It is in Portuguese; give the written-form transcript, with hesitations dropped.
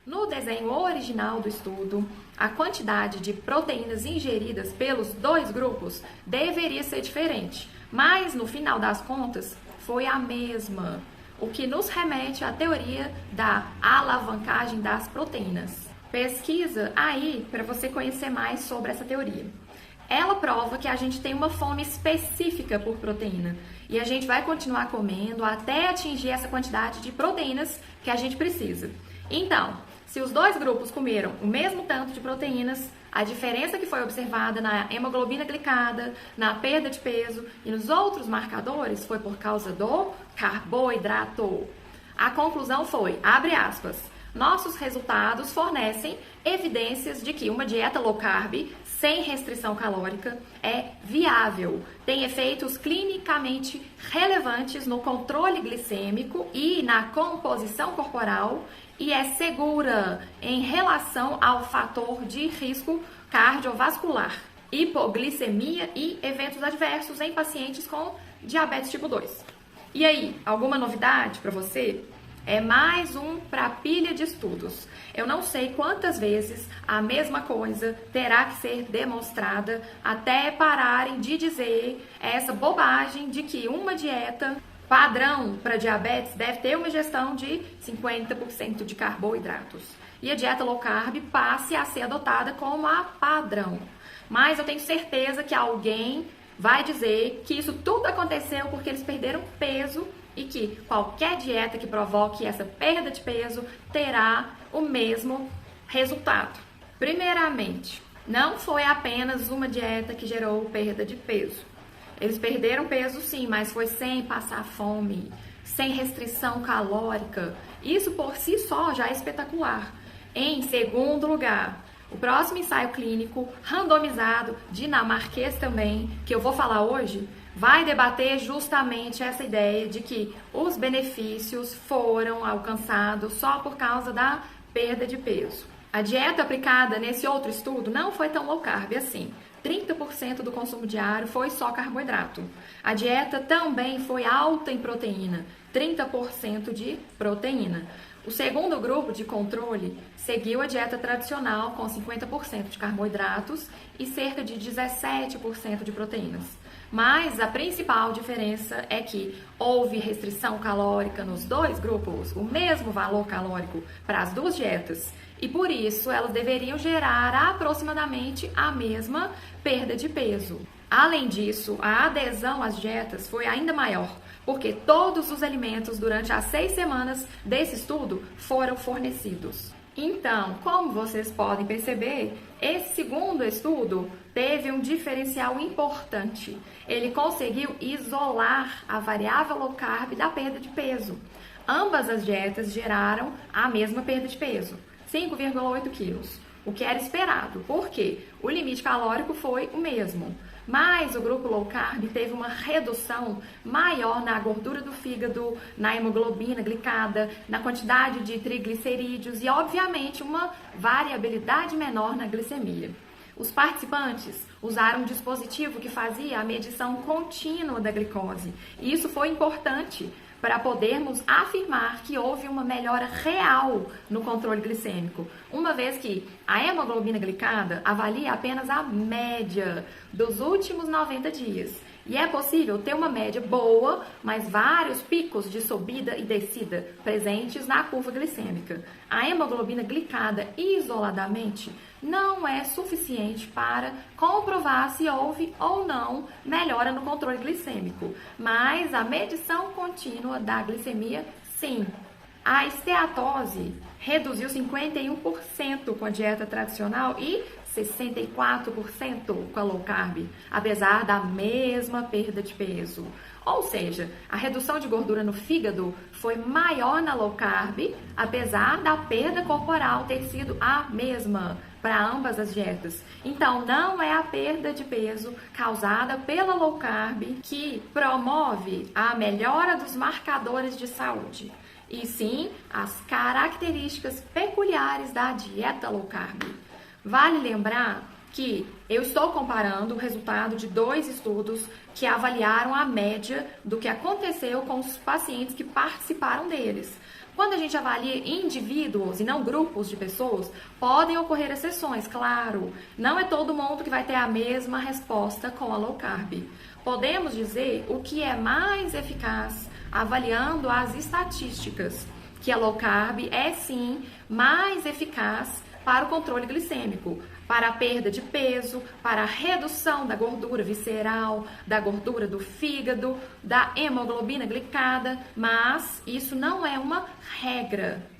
No desenho original do estudo, a quantidade de proteínas ingeridas pelos dois grupos deveria ser diferente, mas no final das contas foi a mesma, o que nos remete à teoria da alavancagem das proteínas. Pesquisa aí para você conhecer mais sobre essa teoria. Ela prova que a gente tem uma fome específica por proteína e a gente vai continuar comendo até atingir essa quantidade de proteínas que a gente precisa. Então, se os dois grupos comeram o mesmo tanto de proteínas, a diferença que foi observada na hemoglobina glicada, na perda de peso e nos outros marcadores foi por causa do carboidrato. A conclusão foi, abre aspas, nossos resultados fornecem evidências de que uma dieta low carb, sem restrição calórica, é viável, tem efeitos clinicamente relevantes no controle glicêmico e na composição corporal e é segura em relação ao fator de risco cardiovascular, hipoglicemia e eventos adversos em pacientes com diabetes tipo 2. E aí, alguma novidade para você? É mais um para pilha de estudos. Eu não sei quantas vezes a mesma coisa terá que ser demonstrada até pararem de dizer essa bobagem de que uma dieta padrão para diabetes deve ter uma ingestão de 50% de carboidratos. E a dieta low carb passe a ser adotada como a padrão. Mas eu tenho certeza que alguém vai dizer que isso tudo aconteceu porque eles perderam peso e que qualquer dieta que provoque essa perda de peso terá o mesmo resultado. Primeiramente, não foi apenas uma dieta que gerou perda de peso. Eles perderam peso sim, mas foi sem passar fome, sem restrição calórica. Isso por si só já é espetacular. Em segundo lugar, o próximo ensaio clínico randomizado, dinamarquês também, que eu vou falar hoje, vai debater justamente essa ideia de que os benefícios foram alcançados só por causa da perda de peso. A dieta aplicada nesse outro estudo não foi tão low carb assim. 30% do consumo diário foi só carboidrato. A dieta também foi alta em proteína, 30% de proteína. O segundo grupo de controle seguiu a dieta tradicional com 50% de carboidratos e cerca de 17% de proteínas. Mas a principal diferença é que houve restrição calórica nos dois grupos, o mesmo valor calórico para as duas dietas. E por isso elas deveriam gerar aproximadamente a mesma perda de peso. Além disso, a adesão às dietas foi ainda maior, porque todos os alimentos durante as 6 semanas desse estudo foram fornecidos. Então, como vocês podem perceber, esse segundo estudo teve um diferencial importante. Ele conseguiu isolar a variável low carb da perda de peso. Ambas as dietas geraram a mesma perda de peso, 5,8 quilos, o que era esperado, porque o limite calórico foi o mesmo. Mas o grupo low carb teve uma redução maior na gordura do fígado, na hemoglobina glicada, na quantidade de triglicerídeos e, obviamente, uma variabilidade menor na glicemia. Os participantes usaram um dispositivo que fazia a medição contínua da glicose. E isso foi importante para podermos afirmar que houve uma melhora real no controle glicêmico, uma vez que a hemoglobina glicada avalia apenas a média dos últimos 90 dias. E é possível ter uma média boa, mas vários picos de subida e descida presentes na curva glicêmica. A hemoglobina glicada isoladamente não é suficiente para comprovar se houve ou não melhora no controle glicêmico, mas a medição contínua da glicemia, sim. A esteatose reduziu 51% com a dieta tradicional e 64% com a low carb, apesar da mesma perda de peso. Ou seja, a redução de gordura no fígado foi maior na low carb, apesar da perda corporal ter sido a mesma para ambas as dietas. Então, não é a perda de peso causada pela low carb que promove a melhora dos marcadores de saúde, e sim as características peculiares da dieta low carb. Vale lembrar que eu estou comparando o resultado de 2 estudos que avaliaram a média do que aconteceu com os pacientes que participaram deles. Quando a gente avalia indivíduos e não grupos de pessoas, podem ocorrer exceções, claro. Não é todo mundo que vai ter a mesma resposta com a low carb. Podemos dizer o que é mais eficaz avaliando as estatísticas, que a low carb é sim mais eficaz para o controle glicêmico, para a perda de peso, para a redução da gordura visceral, da gordura do fígado, da hemoglobina glicada, mas isso não é uma regra.